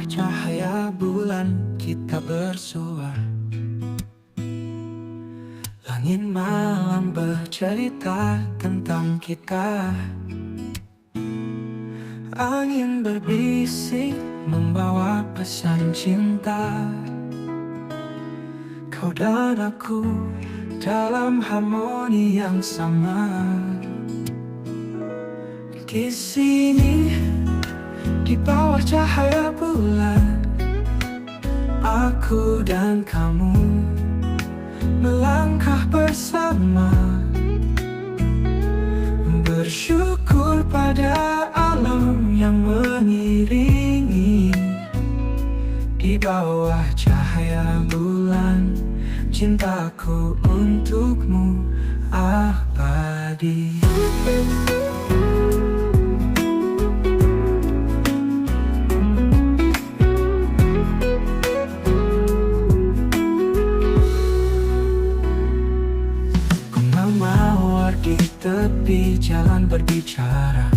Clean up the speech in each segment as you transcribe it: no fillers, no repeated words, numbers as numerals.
cahaya bulan kita bersua. Langit malam bercerita tentang kita. Angin berbisik membawa pesan cinta. Kau dan aku dalam harmoni yang sama. Di sini, di bawah cahaya bulan, aku dan kamu melangkah bersama, bersyukur pada alam yang mengiringi. Di bawah cahaya bulan, cintaku untukmu abadi. Mawar di tepi jalan berbicara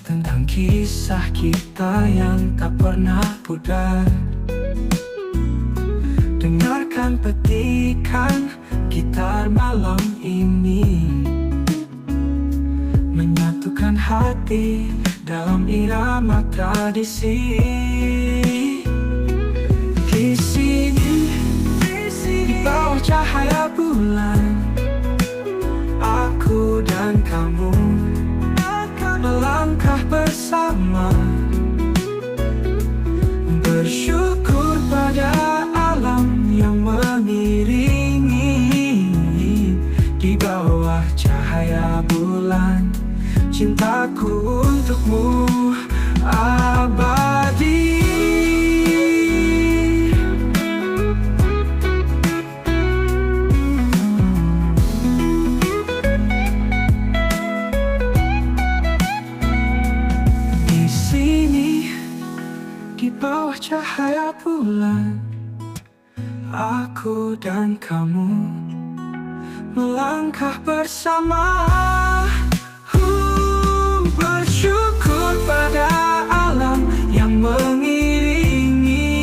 tentang kisah kita yang tak pernah pudar. Dengarkan petikan gitar malam ini, menyatukan hati dalam irama tradisi. Di sini, di bawah cahaya bulan, aku dan kamu akan melangkah bersama, bersyukur pada alam yang mengiringi. Di bawah cahaya bulan, cintaku untukmu abadi. Di bawah cahaya bulan, aku dan kamu melangkah bersama, bersyukur pada alam yang mengiringi.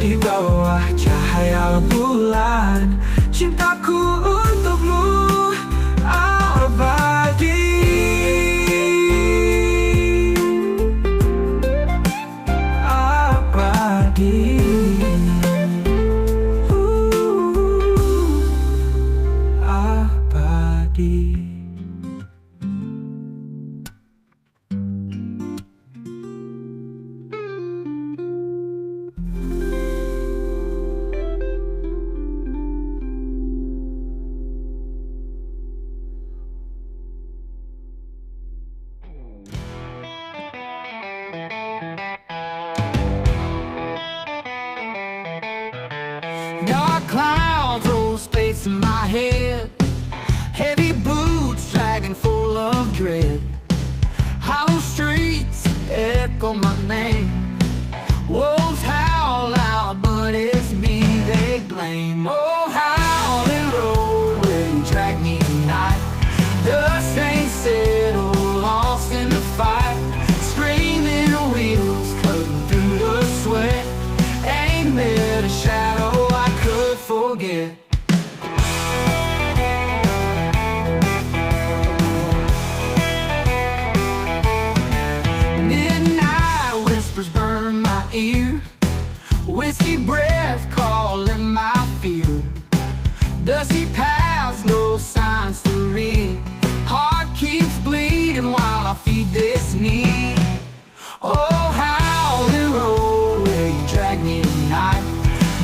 Di bawah cahaya bulan, cintaku untukmu abadi. Dark clouds roll space in my head, heavy boots dragging full of dread. Hollow streets echo my name, wolves howl loud but it's me they blame. Oh, howling road where you drag me tonight, dust ain't settled, lost in the fight. Screaming wheels cutting through the sweat, ain't there a shadow I could forget. Midnight whispers burn my ear, whiskey breath calling my fear. Dusty paths, no signs to read, heart keeps bleeding while I feed this need. Oh, howling road where you drag me tonight,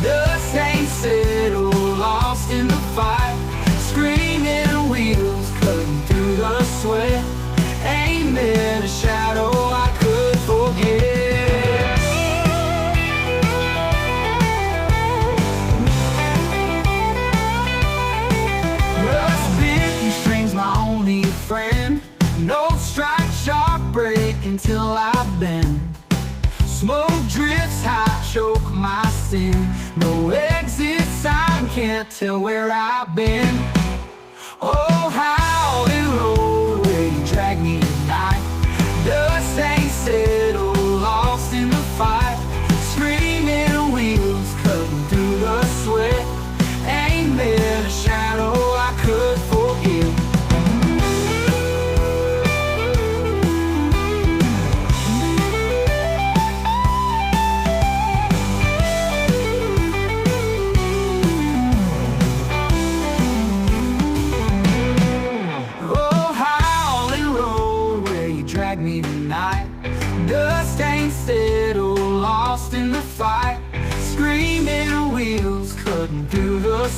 dust ain't settled, lost in the fight. Screaming wheels cutting through the sweat, ain't there a shadow I could forget. Rust bitten strings my only friend, no strike sharp break until I bend. Smoke drifts high, choke my sin, no exit sign, can't tell where I've been. Oh, howling road where you drag me tonight, dust ain't said.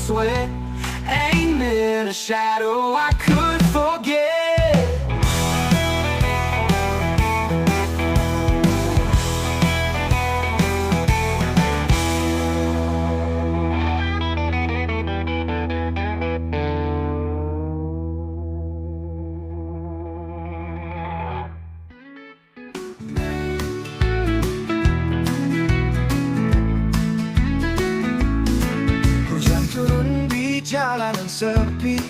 sweat. Ain't it a shadow I could forget? Hujan turun di jalanan sepi,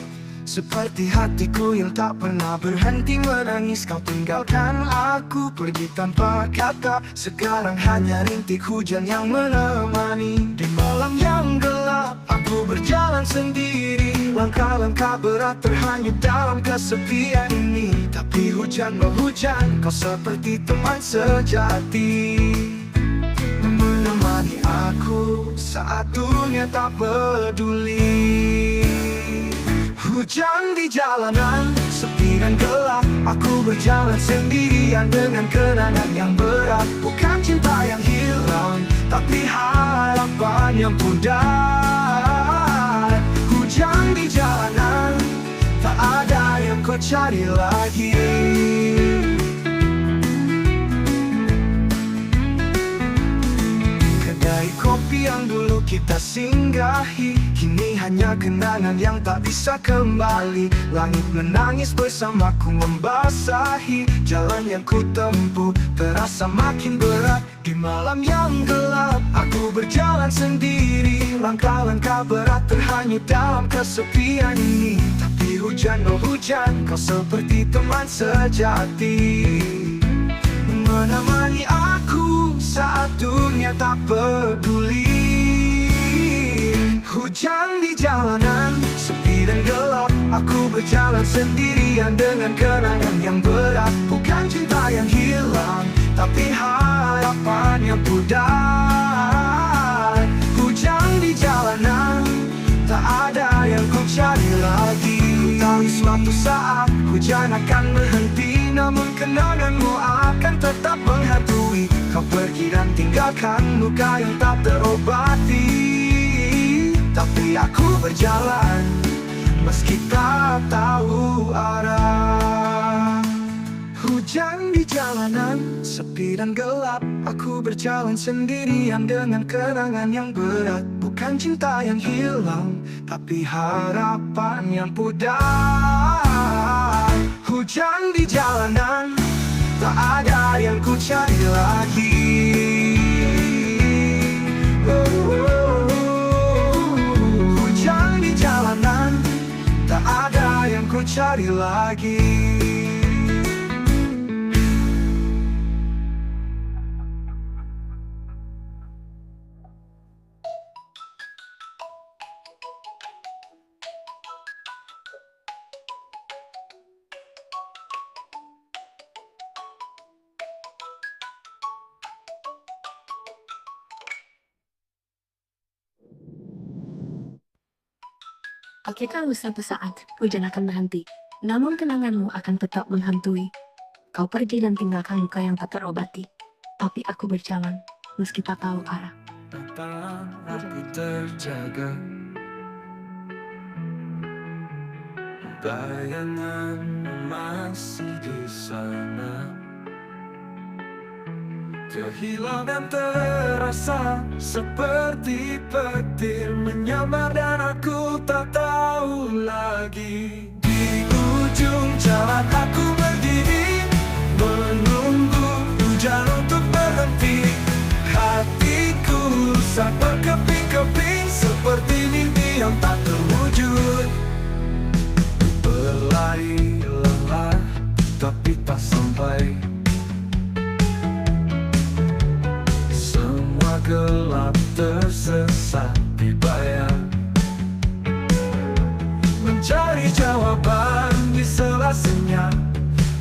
seperti hatiku yang tak pernah berhenti menangis. Kau tinggalkan aku pergi tanpa kata. Sekarang hanya rintik hujan yang menemani. Di malam yang gelap aku berjalan sendiri. Langkah-langkah berat terhanyut dalam kesepian ini. Tapi hujan hujan, kau seperti teman sejati, menemani aku saat dunia tak peduli. Hujan di jalanan, sepi dan gelap. Aku berjalan sendirian dengan kenangan yang berat. Bukan cinta yang hilang, tapi harapan yang pudar. Hujan di jalanan, tak ada yang kau cari lagi. Kedai kopi yang dulu kita singgahi, kini hanya kenangan yang tak bisa kembali. Langit menangis bersamaku membasahi. Jalan yang ku tempuh terasa makin berat. Di malam yang gelap aku berjalan sendiri. Langkah-langkah berat terhanyut dalam kesepian ini. Tapi hujan hujan, kau seperti teman sejati, menemani aku saat dunia tak peduli. Hujan di jalanan, sepi dan gelap. Aku berjalan sendirian dengan kenangan yang berat. Bukan cinta yang hilang, tapi harapan yang pudar. Hujan di jalanan, tak ada yang ku cari lagi. Tahu suatu saat hujan akan berhenti, namun kenanganmu akan tetap menghantui. Kau pergi dan tinggalkan luka yang tak terobati. Tapi aku berjalan meski tak tahu arah. Hujan di jalanan, sepi dan gelap. Aku berjalan sendirian dengan kenangan yang berat. Bukan cinta yang hilang, tapi harapan yang pudar. Hujan di jalanan, tak ada yang ku cari lagi. Hujan di jalanan, tak ada yang ku cari lagi. Pikirkanmu suatu saat hujan akan berhenti, namun kenanganmu akan tetap menghantui. Kau pergi dan tinggalkan luka yang tak terobati. Tapi aku berjalan meski tak tahu arah. Tangan aku terjaga, bayangan masih di sana. Terhilang dan terasa seperti petir menyambar, dan aku tak tahu lagi. Di ujung jalan aku berdiri, menunggu hujan untuk berhenti. Hatiku rusak berkeping-keping, seperti mimpi yang tak terwujud. Berlari lelah, tapi tak sampai. Gelap tersesat di bayang, mencari jawaban di sela senyap.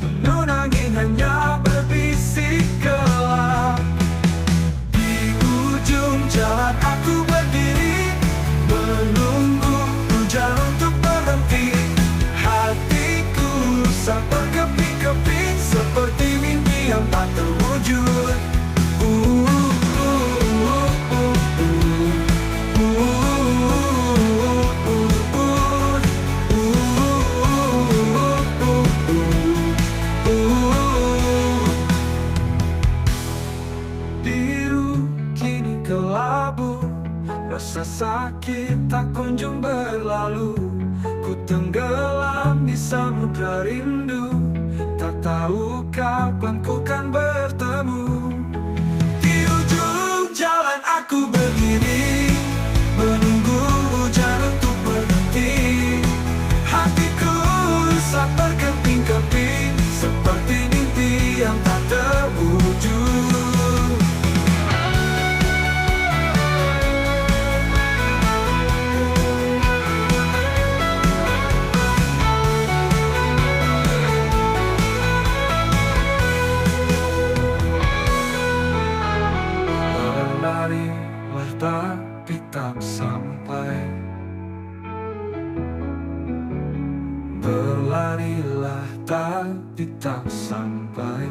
Menun angin hanya berbisik gelap. Di ujung jalan aku berdiri, menunggu hujan untuk berhenti. Hatiku rusak berkeping-keping, seperti mimpi yang tak terwujud. tenggelam di samudra rindu, tak tahu kapan ku kan bertemu. Di ujung jalan aku berdiri, menunggu hujan untuk berhenti. Hatiku rusak berkeping-keping, seperti mimpi yang tak terwujud. Berlarilah tapi tak sampai, berlarilah tapi tak sampai.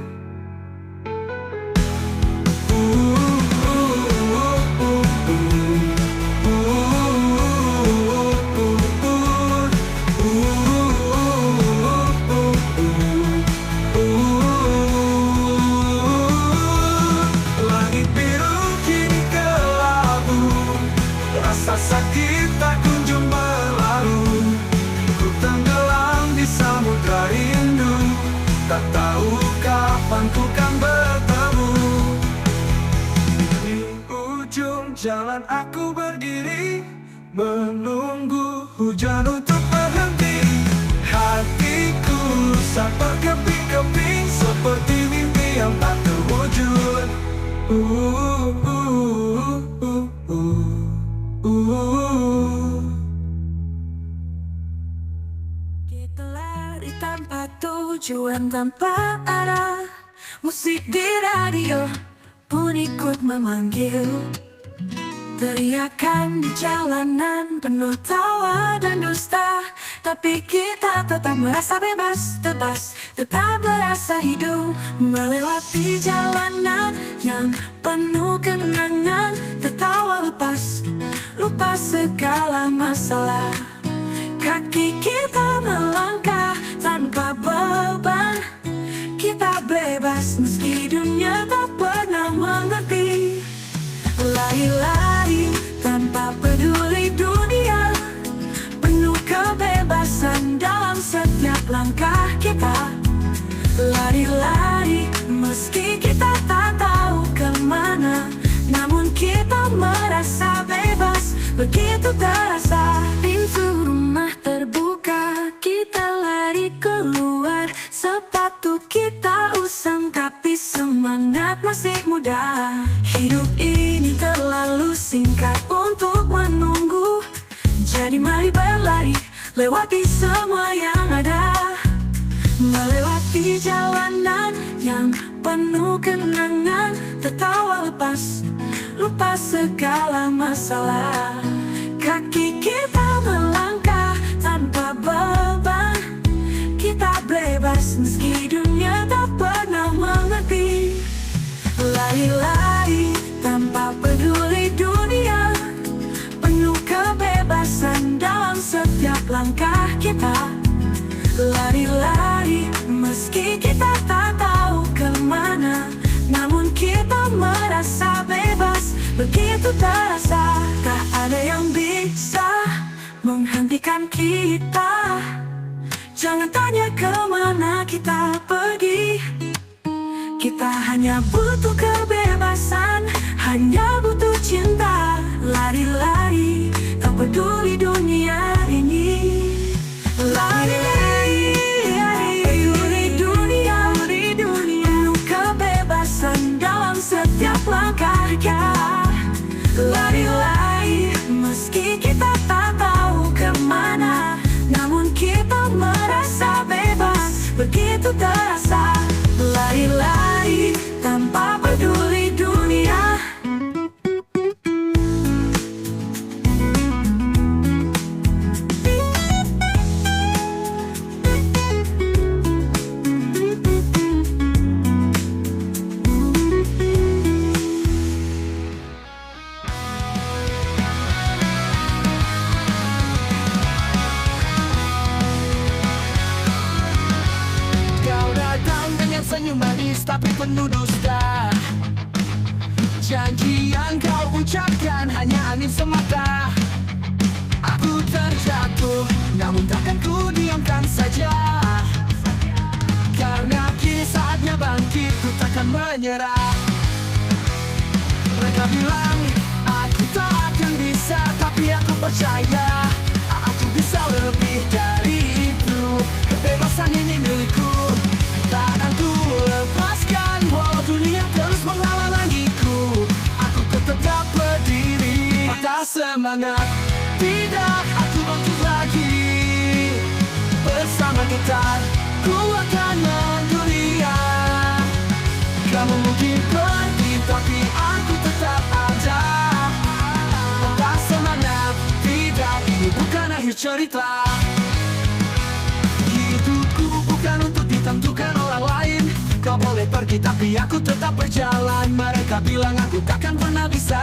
Langit biru kini kelabu, rasa sakit tak kunjung berlalu. Ku tenggelam di samudra rindu, tak tahu kapan ku kan bertemu. Di ujung jalan aku berdiri, menunggu hujan untuk berhenti. Hatiku rusak berkeping-keping, seperti mimpi yang tak terwujud. Kita lari tanpa tujuan, tanpa arah. Musik di radio pun ikut memanggil. Teriakan di jalanan penuh tawa dan dusta, tapi kita tetap merasa bebas, tetap merasa hidup. Melewati jalanan yang penuh kenangan, tertawa lepas, lupa segala masalah. Kaki kita melangkah tanpa beban, kita bebas meski dunia tak pernah mengerti. Lari-lari tanpa peduli dunia, penuh kebebasan dalam setiap langkah kita. Lari-lari meski kita tak tahu kemana, namun kita merasa bebas, begitu terasa. Pintu rumah terbuka, kita lari keluar. Sepatu kita usang tapi semangat masih muda. Hidup ini terlalu singkat untuk menunggu, jadi mari berlari, lewati semua yang ada. Melewati jalanan yang penuh kenangan, tertawa lepas, lupa segala masalah. Kaki kita melangkah tanpa beban, kita bebas meski dunia tak pernah mengerti. Lari-lari tanpa peduli dunia, penuh kebebasan dalam setiap langkah kita. Lari-lari meski kita tak tahu kemana, namun kita merasa bebas, begitu terasa. Tak ada yang bisa menghentikan kita. Jangan tanya kemana kita pergi, kita hanya butuh kebebasan, hanya butuh cinta. Lari-lari tak peduli dunia ini. Lari-lari peduli dunia, penuh kebebasan dalam setiap langkah kita. Lari-lari meski kita tak tahu kemana, namun kita merasa bebas, begitu terasa. Lari-lari tanpa peduli dunia. Senyum manis tapi penuh dusta. Janji yang kau ucapkan hanya angin semata. Aku terjatuh, namun takkan ku menyerah. Mereka bilang aku tak akan bisa, tapi aku percaya aku bisa lebih dari itu. Kebebasan ini milikku, tak akan ku lepaskan. Walau dunia terus menghalangiku, aku tetap berdiri. Patah semangat, tidak, aku bangkit lagi. Bersama gitar, ku akan mendunia. Kamu mungkin pergi, tapi aku tetap ada. Patah semangat, tidak, ini bukan akhir cerita. Hidupku bukan untuk ditentukan orang lain. Kau boleh pergi, tapi aku tetap berjalan. Mereka bilang aku takkan pernah bisa,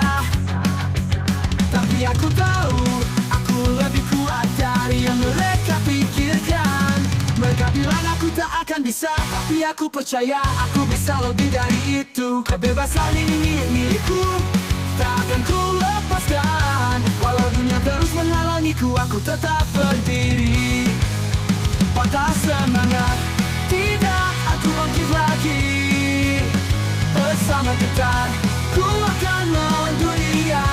tapi aku tahu aku lebih kuat dari yang mereka pikirkan. Mereka bilang aku tak akan bisa, tapi aku percaya aku bisa lebih dari itu. Kebebasan ini milikku, tak akan ku lepaskan. Walau dunia terus menghalangiku, aku tetap berdiri. Patah semangat, tidak, aku bangkit lagi. Bersama gitar, ku akan melawan dunia.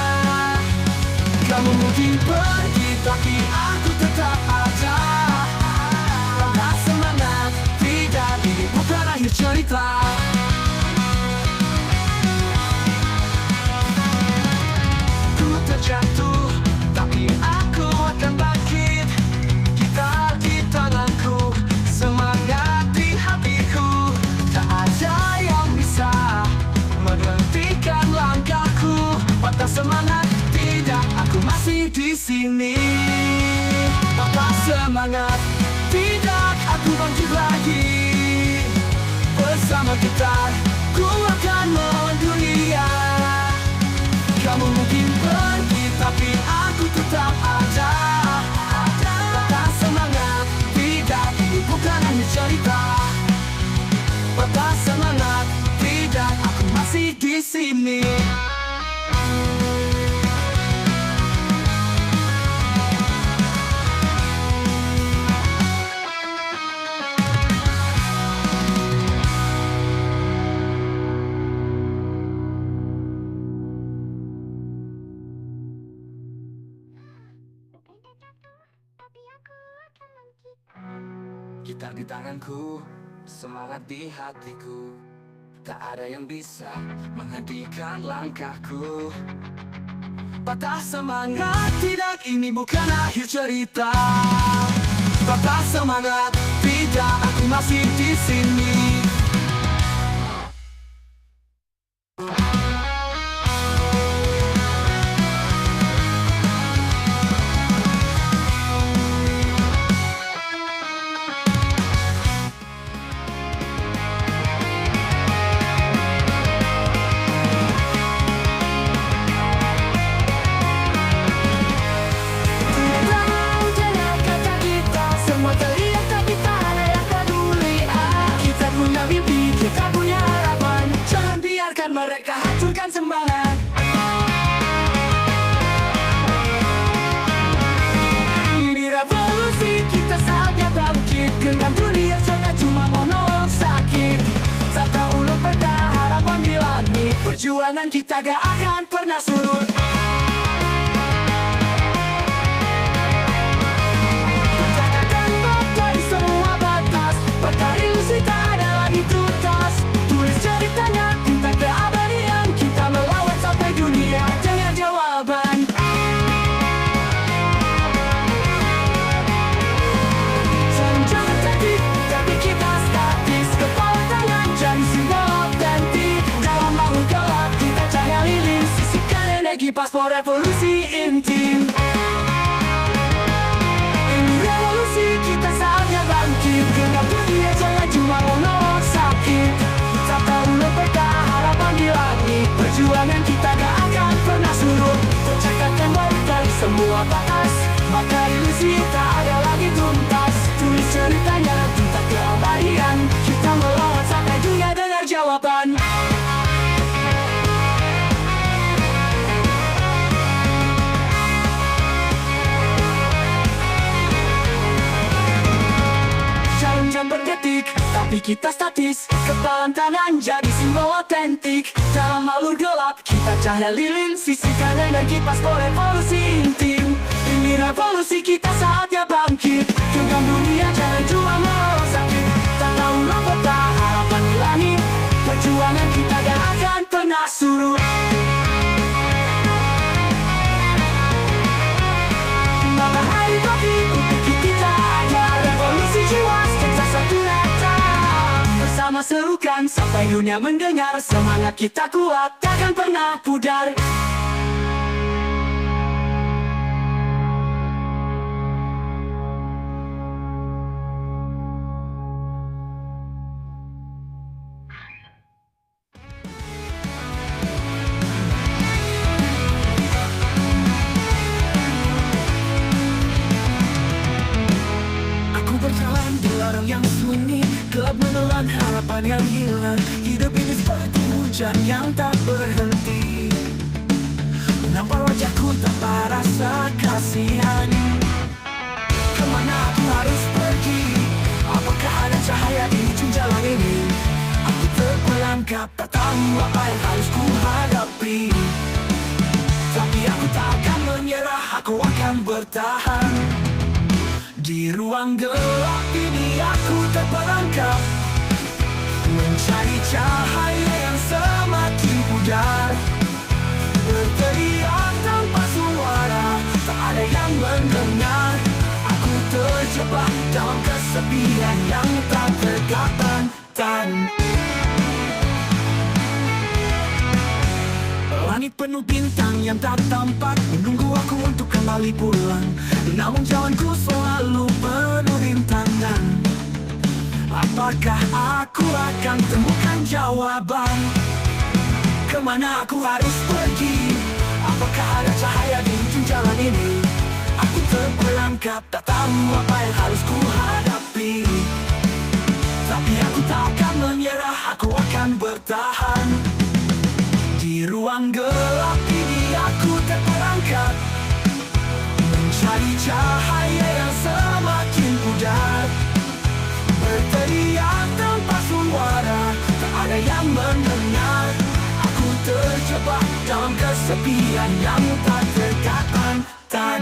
Kamu mungkin pergi, tapi aku tetap ada. Patah semangat, tidak, ini bukan akhir cerita. Ku terjatuh, tapi aku akan bangkit. Gitar di tanganku, semangat di hatiku. Tak ada yang bisa menghentikan langkahku. Patah semangat, tidak, aku masih di sini. Patah semangat, tidak, aku bangkit lagi. Bersama gitar, ku akan melawan dunia. Kamu mungkin pergi, tapi aku tetap ada. Patah semangat, tidak, ini bukan hanya cerita. Patah semangat, tidak, aku masih di sini. Gitar di tanganku, semangat di hatiku. Tak ada yang bisa menghentikan langkahku. Patah semangat, tidak, ini bukan akhir cerita. Patah semangat, tidak, aku masih di sini. Mereka hancurkan semangat. Ini revolusi, kita saatnya bangkit. Genggam dunia, jangan cuma monolog sakit. Tak tahu lo pernah harapan di langit. Perjuangan kita gak akan pernah surut. Pecahkan bagai semua batas. Patah ilusi tak ada lagi tuntas. Tulis ceritanya tentang keabadian. Kita melawan sampai dunia dengan jawaban. Jangan takut, tapi kita statis. Kepala tangan jadi simbol otentik. Dalam bangun gelap kita cahaya lilin. Sisipkan energi paspor revolusi intim. Ini revolusi, kita saatnya bangkit. Genggam dunia, jangan cuma monolog sakit. Tak tahu lo pernah harapan di langit. Perjuangan kita gak akan pernah surut. Pecahkan bagai semua batas. Maka ilusi tak ada lagi tuntas. Tulis ceritanya tentang keabadian. Kita melawan sampai dunia dengar jawaban. Jam-jam berdetik, tak tapi kita statis. Kepalan tangan jadi simbol otentik. Dalam alur gelap kita cahaya lilin. Sisihkan energi pas revolusi intim. Ini revolusi kita saatnya bangkit. Genggam dunia jangan cuma mau sakit. Tanah ulang kota harapan di langit. Perjuangan kita gak akan pernah surut. Matahari pagi untuk kita ada revolusi jiwa sketsa satu rata. Bersama serukan sampai dunia mendengar. Semangat kita kuat takkan pernah pudar. Berjalan di lorong yang sunyi, gelap menelan harapan yang hilang. Hidup ini seperti hujan yang tak berhenti. Nampak wajahku tanpa rasa kasihan. Kemana aku harus pergi? Apakah ada cahaya di ujung jalan ini? Aku terperangkap, tak tahu apa yang harus ku hadapi. Tapi aku tak akan menyerah, aku akan bertahan. Di ruang gelap ini aku terperangkap, mencari cahaya yang semakin pudar. Berteriak tanpa suara, tak ada yang mendengar. Aku terjebak dalam kesepian yang tak terkatakan. Langit penuh bintang yang tak tampak, menunggu aku untuk kembali pulang. Namun jalanku selalu penuh rintangan. Apakah aku akan temukan jawaban? Kemana aku harus pergi? Apakah ada cahaya di ujung jalan ini? Aku terperangkap, tak tahu apa yang harus ku hadapi. Tapi aku tak akan menyerah, aku akan bertahan. Di ruang gelap ini aku terperangkap, mencari cahaya yang semakin pudar. Berteriak tanpa suara, tak ada yang mendengar. Aku terjebak dalam kesepian yang tak terkatakan.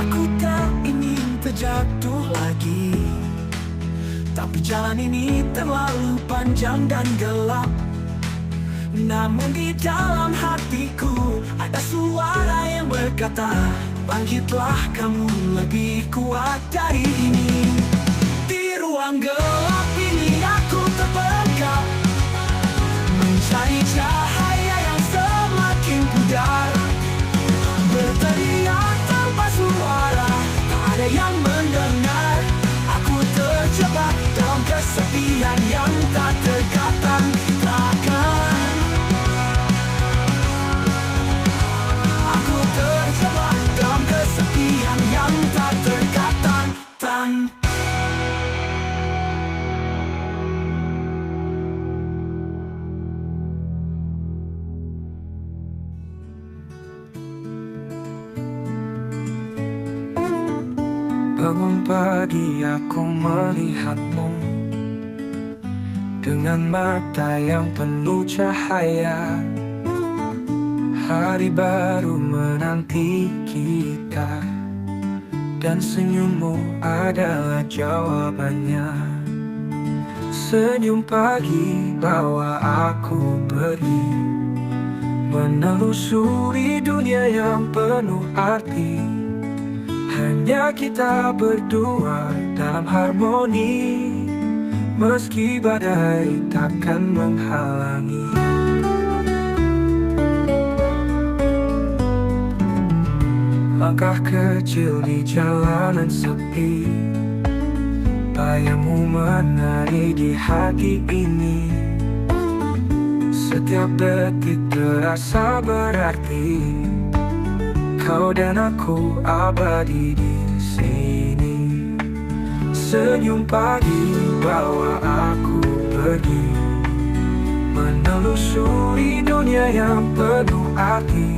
Aku tak ingin terjatuh lagi, tapi jalan ini terlalu panjang dan gelap. Namun di dalam hatiku ada suara yang berkata, bangkitlah kamu lebih kuat dari ini. Di ruang gelap ini aku terperangkap, mencari cahaya yang semakin pudar. Berteriak tanpa suara, tak ada yang mendengar. Aku terjebak dalam kesepian yang tak terkatakan. Aku terjebak dalam kesepian yang tak terkatakan. Bangun pagi aku melihatmu dengan mata yang penuh cahaya. Hari baru menanti kita, dan senyummu adalah jawabannya. Senyum pagi bawa aku pergi, menelusuri dunia yang penuh arti. Hanya kita berdua dalam harmoni, meski badai takkan menghalangi. Langkah kecil di jalanan sepi, bayangmu menari di hati ini. Setiap detik terasa berarti, kau dan aku abadi di sini. Senyum pagi bawa aku pergi, menelusuri dunia yang penuh arti.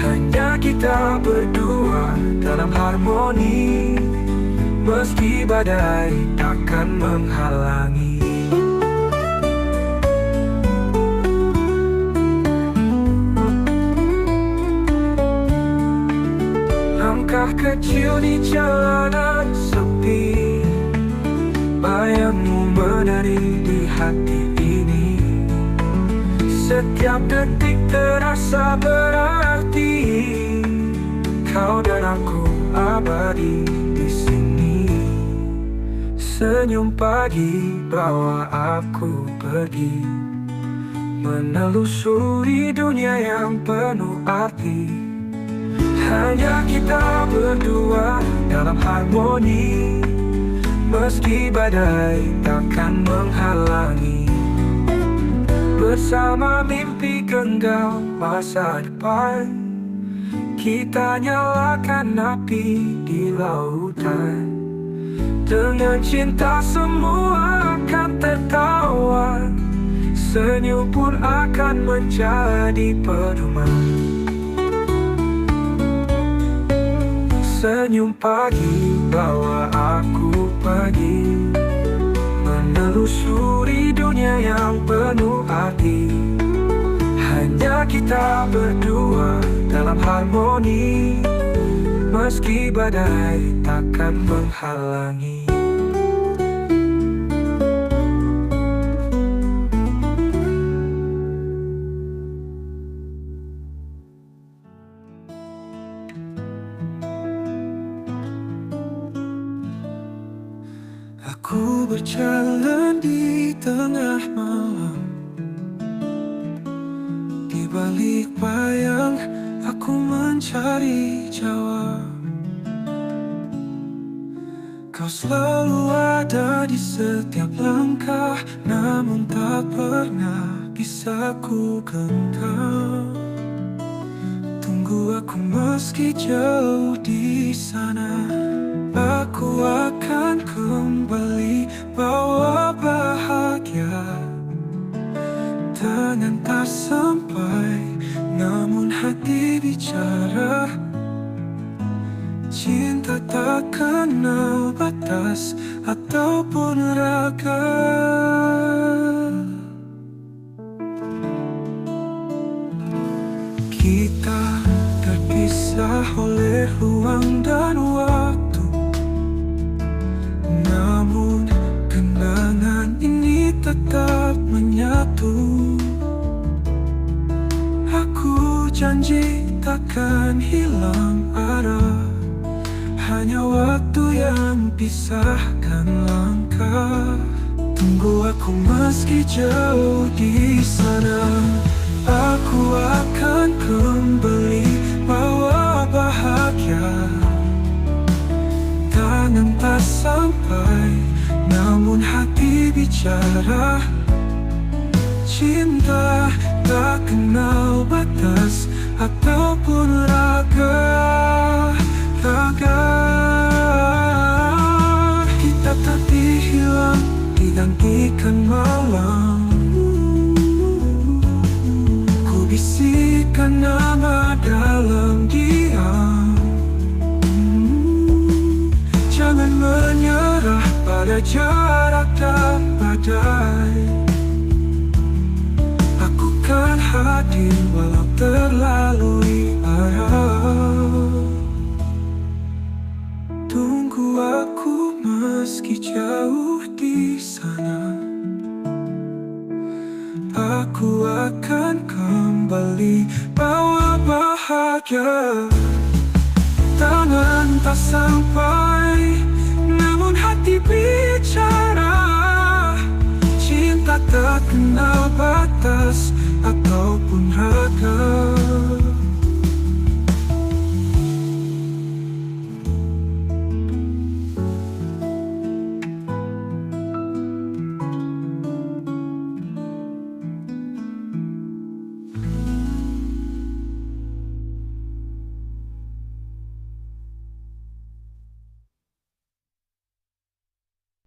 Hanya kita berdua dalam harmoni, meski badai takkan menghalangi. Langkah kecil di jalanan sepi, bayangmu menari di hati ini. Setiap detik terasa berarti, kau dan aku abadi di sini. Senyum pagi bawa aku pergi, menelusuri dunia yang penuh arti. Hanya kita berdua dalam harmoni, meski badai takkan menghalangi. Bersama mimpi genggam masa depan, kita nyalakan api di lautan. Dengan cinta semua akan tertawa, senyum pun akan menjadi pedoman. Senyum pagi bawa aku pergi, menelusuri dunia yang penuh arti. Hanya kita berdua dalam harmoni, meski badai takkan menghalangi. Aku berjalan di tengah malam, di balik bayang aku mencari jawab. Kau selalu ada di setiap langkah, namun tak pernah bisa ku genggam. Tunggu aku meski jauh di sana, aku akan kembali bawa bahagia. Tangan tak sampai, namun hati bicara. Cinta tak kenal batas ataupun raga. Kita terpisah oleh ruang dan waktu, namun kenangan ini tetap menyatu. Aku janji takkan hilang arah, hanya waktu yang pisahkan langkah. Tunggu aku meski jauh di sana, aku akan kembali bawa bahagia. Tangan tak sampai, namun hati bicara. Cinta tak kenal batas ataupun raga. Kita tak dihilang, digantikan malam. Ku bisikkan nama dalam diam. Jangan menyerah pada jarak dan badai. Aku kan hadir walau terlalui arah. Tunggu aku meski jauh di sana, aku akan kembali bawa bahagia. Tangan tak sampai, namun hati bicara.